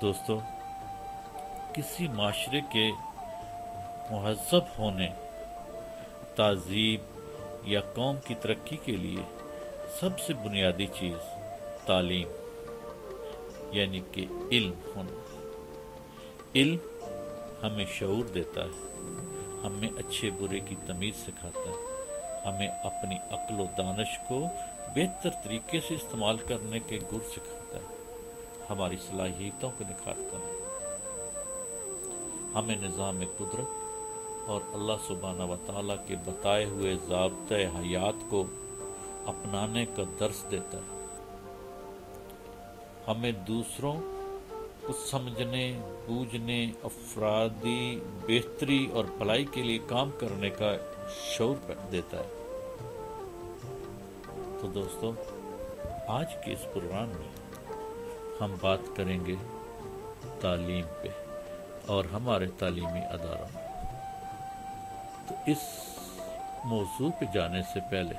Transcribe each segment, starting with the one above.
دوستو، کسی معاشرے کے مہذب ہونے، تہذیب یا قوم کی ترقی کے لیے سب سے بنیادی چیز تعلیم یعنی کہ علم ہونا۔ علم ہمیں شعور دیتا ہے، ہمیں اچھے برے کی تمیز سکھاتا ہے، ہمیں اپنی عقل و دانش کو بہتر طریقے سے استعمال کرنے کے گر سکھاتا ہے، ہماری صلاحیتوں کو نکھارتا ہے، ہمیں نظام قدرت اور اللہ سبحانہ و تعالیٰ کے بتائے ہوئے ضابطۂ حیات کو اپنانے کا درس دیتا ہے، ہمیں دوسروں کو سمجھنے، بوجھنے، افرادی بہتری اور بھلائی کے لیے کام کرنے کا شعور دیتا ہے۔ تو دوستو، آج کے اس پروگرام میں ہم بات کریں گے تعلیم پہ اور ہمارے تعلیمی اداروں میں۔ تو اس موضوع پہ جانے سے پہلے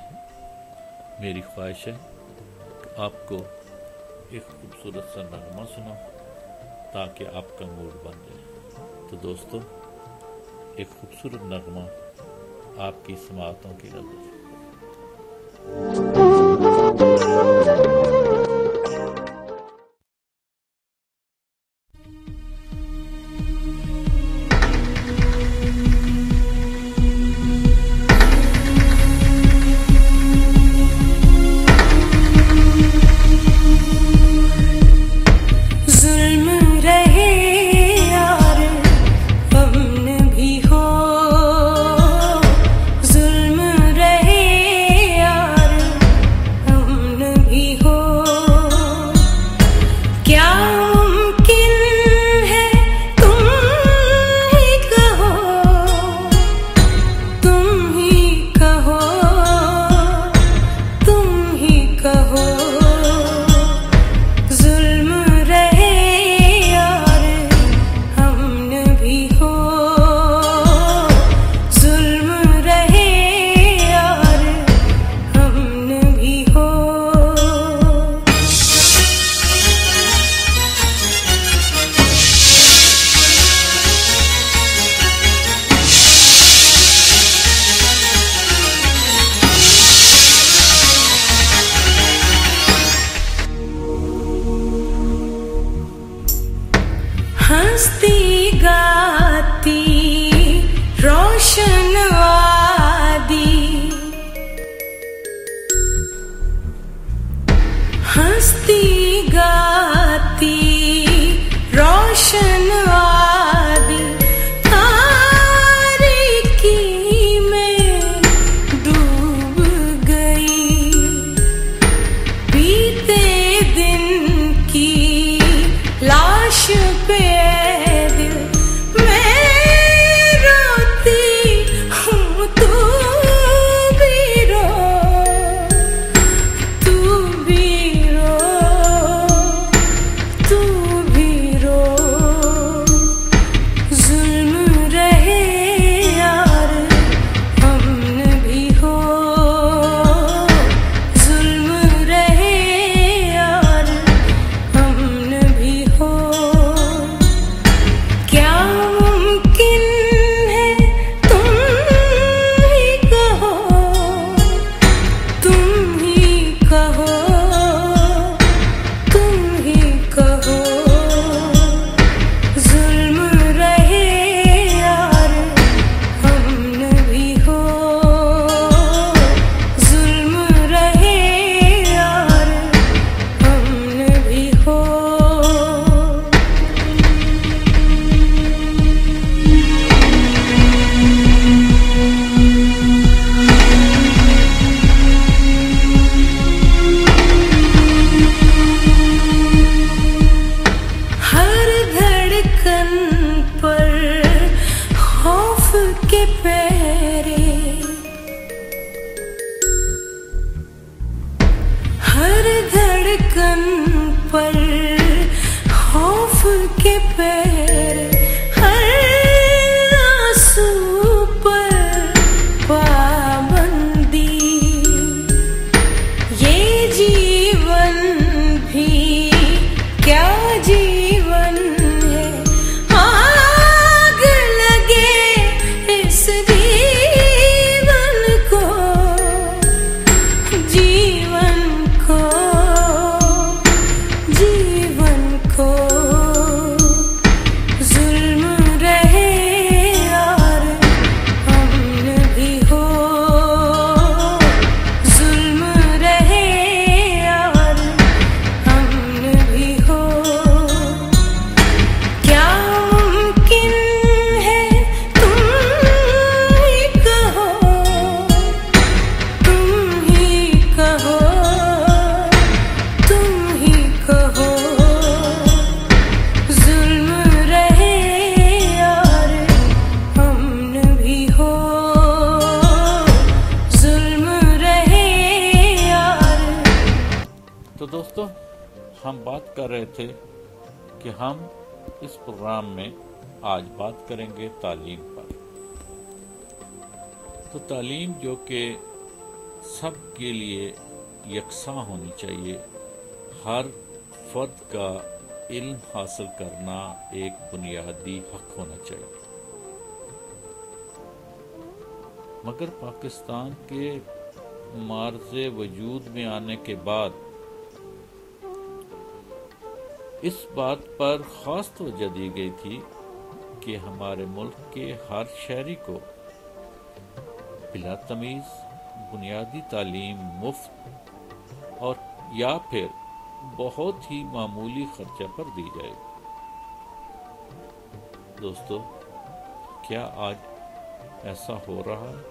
میری خواہش ہے کہ آپ کو ایک خوبصورت سا نغمہ سناؤں تاکہ آپ کا موڈ بن جائے۔ تو دوستو، ایک خوبصورت نغمہ آپ کی سماعتوں کی نظر۔ ہستی گاتی روشن وادی، ہستی گاتی روشن وادی، تاریکی میں ڈوب گئی، بیتے دن کی لاش پہ ہر دھڑکن پر خوف کے پیر، ہر آنسو پر پابندی، یہ جیون بھی کیا جیون खो जुल्म रहे यार अमन भी हो जुल्म रहे यार अमन भी हो क्या मुमकिन है तुम ही कहो जुल्म रहे यार अमन भी हो जुल्म रहे यार। तो दोस्तों, हम बात कर रहे थे कि हम इस प्रोग्राम में आज बात करेंगे तालीम पर। तो तालीम जो कि सब के लिए यकसां होनी चाहिए, हर फर्द का इल्म हासिल करना एक बुनियादी हक होना चाहिए। मगर पाकिस्तान के मार्ज़े वजूद में आने के बाद इस बात पर खास तवज्जो दी गई थी कि हमारे मुल्क के हर शहरी को बिला तमीज़ बुनियादी तालीम मुफ्त और या फिर बहुत ही मामूली खर्चा पर दी जाएगी। दोस्तों, क्या आज ऐसा हो रहा है?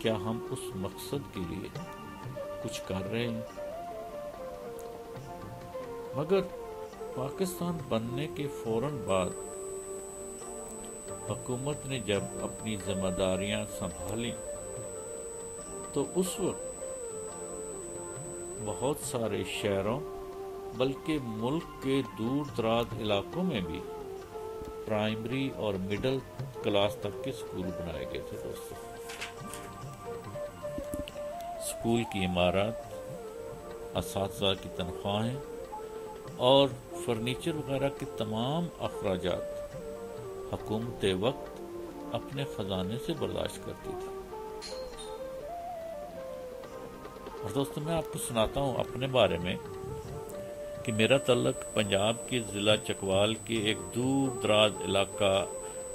क्या हम उस मकसद के लिए कुछ कर रहे हैं? मगर पाकिस्तान बनने के फौरन बाद हुकूमत ने जब अपनी जिम्मेदारियां संभाली तो उस वक्त बहुत सारे शहरों बल्कि मुल्क के दूर दराज इलाकों में भी प्राइमरी और मिडिल क्लास तक के स्कूल बनाए गए थे। दोस्तों, स्कूल की इमारत, असातिज़ा की तनख्वाहें और फर्नीचर वगैरह के तमाम अखराजात हुकूमत वक्त अपने खजाने से बर्दाश्त करती थी। और दोस्तों, मैं आपको सुनाता हूँ अपने बारे में कि मेरा तल्लक पंजाब के ज़िला चकवाल के एक दूर दराज इलाका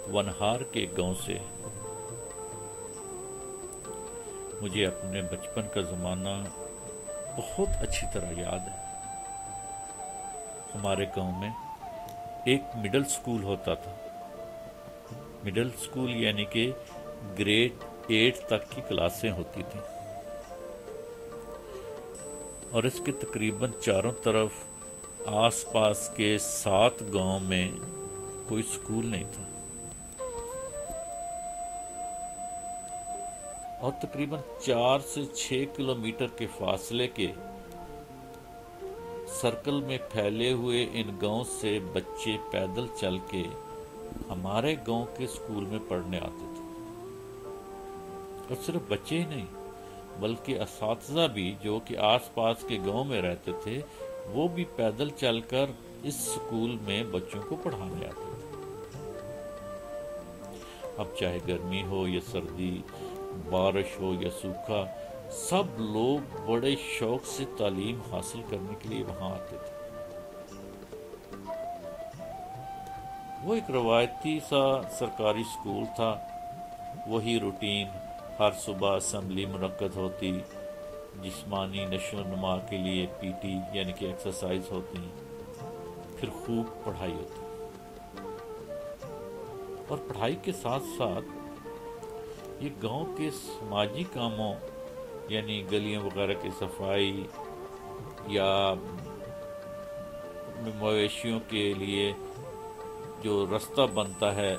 वनहार के गांव से। मुझे अपने बचपन का ज़माना बहुत अच्छी तरह याद है। हमारे गांव में एक मिडिल स्कूल होता था। मिडिल स्कूल यानी कि ग्रेड 8 तक की क्लासें होती थी और इसके तकरीबन चारों तरफ आसपास के 7 गांव में कोई स्कूल नहीं था और तकरीबन 4 से 6 किलोमीटर के फासले के सर्कल में फैले हुए इन गांव से बच्चे पैदल चल के हमारे गांव के स्कूल में पढ़ने आते थे। और सिर्फ बच्चे ही नहीं बल्कि असातिज़ा भी जो कि आसपास के गांव में रहते थे वो भी पैदल चलकर इस स्कूल में बच्चों को पढ़ाने आते थे। अब चाहे गर्मी हो या सर्दी, बारिश हो या सूखा, सब लोग बड़े शौक से तालीम हासिल करने के लिए वहां आते थे। वो एक रवायती सा सरकारी स्कूल था। वही रूटीन, हर सुबह असेंबली मुनक्कद होती, जिस्मानी नशो नुमा के लिए पीटी यानी कि एक्सरसाइज होती, फिर खूब पढ़ाई होती। और पढ़ाई के साथ साथ ये गांव के समाजी कामों यानी गलियों वगैरह की सफाई या मवेशियों के लिए जो रास्ता बनता है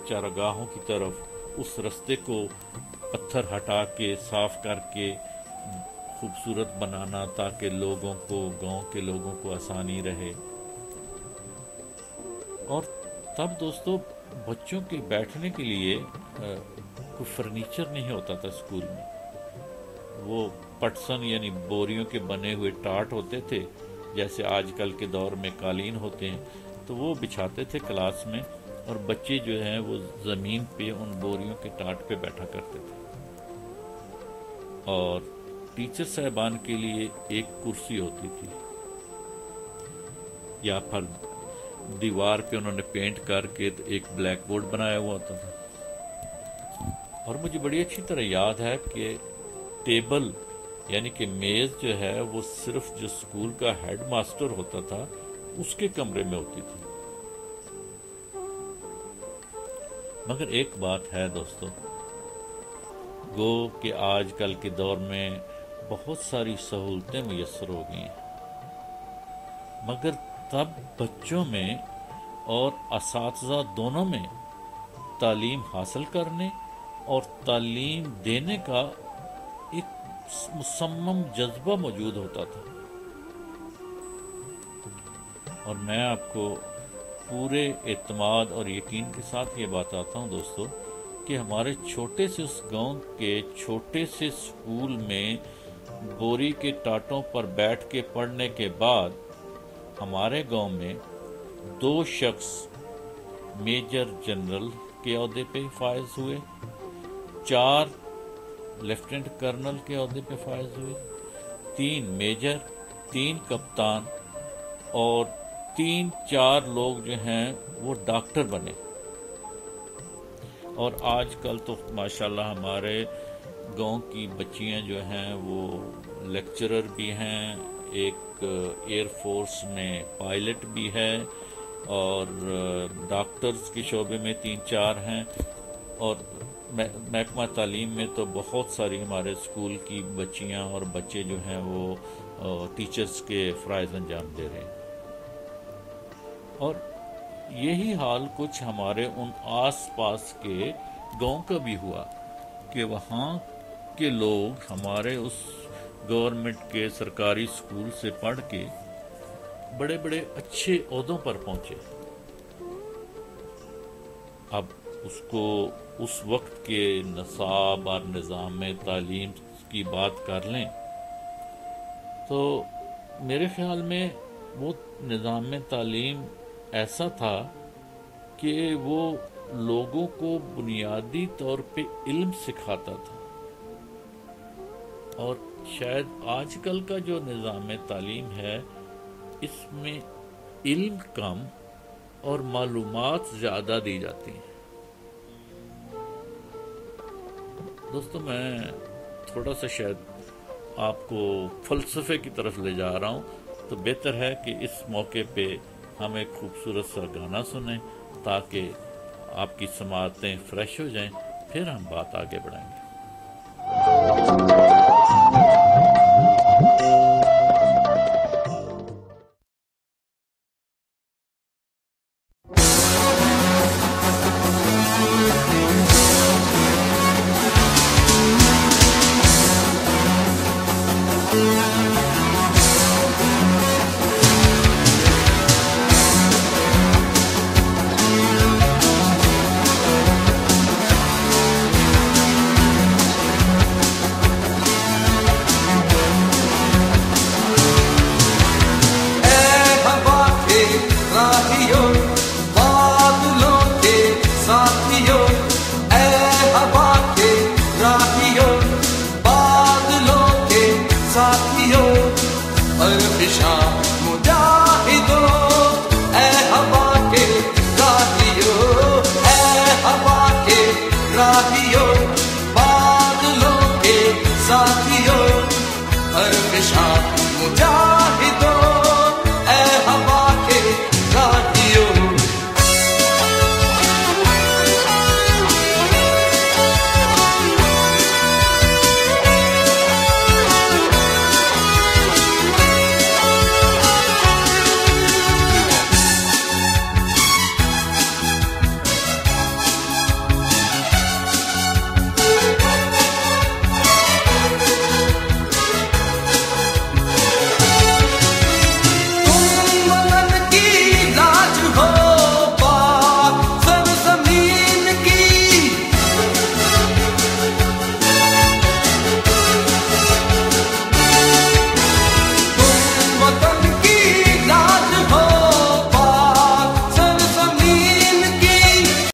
चारागाहों की तरफ, उस रास्ते को पत्थर हटा के साफ करके खूबसूरत बनाना ताकि लोगों को, गांव के लोगों को आसानी रहे। और तब दोस्तों बच्चों के बैठने के लिए कोई फर्नीचर नहीं होता था स्कूल में। वो पटसन यानी बोरियों के बने हुए टाट होते थे, जैसे आजकल के दौर में कालीन होते हैं, तो वो बिछाते थे क्लास में और बच्चे जो हैं वो ज़मीन पे उन बोरियों के टाट पे बैठा करते थे। और टीचर साहबान के लिए एक कुर्सी होती थी। या फिर दीवार पे उन्होंने पेंट करके तो एक ब्लैक बोर्ड बनाया हुआ होता था। और मुझे बड़ी अच्छी तरह याद है कि टेबल यानी कि मेज जो है वो सिर्फ जो स्कूल का हेड मास्टर होता था उसके कमरे में होती थी। मगर एक बात है दोस्तों, गो कि आजकल के दौर में बहुत सारी सहूलतें मुयस्सर हो गई हैं, मगर तब बच्चों में और असातिज़ा दोनों में तालीम हासिल करने और तालीम देने का एक मुसम्मम जज्बा मौजूद होता था। और मैं आपको पूरे एतमाद और यकीन के साथ ये बताता हूँ दोस्तों कि हमारे छोटे से उस गांव के छोटे से स्कूल में बोरी के टाटों पर बैठ के पढ़ने के बाद हमारे गांव में 2 शख्स मेजर जनरल के ओहदे पे फायज हुए, 4 लेफ्टिनेंट कर्नल के ओहदे पे फायज हुए, 3 मेजर, 3 कप्तान और 3-4 लोग जो हैं वो डॉक्टर बने। और आजकल तो माशाल्लाह हमारे गांव की बच्चियां जो हैं वो लेक्चरर भी हैं, एक एयरफोर्स में पायलट भी है और डॉक्टर्स के शोबे में 3-4 हैं, और महकमा तालीम में तो बहुत सारी हमारे स्कूल की बच्चियां और बच्चे जो हैं वो टीचर्स के फ़राइज़ अंजाम दे रहे हैं। और यही हाल कुछ हमारे उन आस पास के गांव का भी हुआ कि वहाँ के लोग हमारे उस गवर्नमेंट के सरकारी स्कूल से पढ़ के बड़े बड़े अच्छे ओहदों पर पहुंचे। अब उसको उस वक्त के नसाब और निज़ाम में तालीम की बात कर लें तो मेरे ख्याल में वो निज़ाम में तालीम ऐसा था कि वो लोगों को बुनियादी तौर पे इल्म सिखाता था। और शायद आजकल का जो निज़ाम तालीम है इसमें इल्म कम और मालूमात ज़्यादा दी जाती हैं। दोस्तों मैं थोड़ा सा शायद आपको फ़लसफ़े की तरफ ले जा रहा हूँ, तो बेहतर है कि इस मौके पे हम एक खूबसूरत सा गाना सुनें ताकि आपकी समाअतें फ्रेश हो जाएं, फिर हम बात आगे बढ़ाएंगे।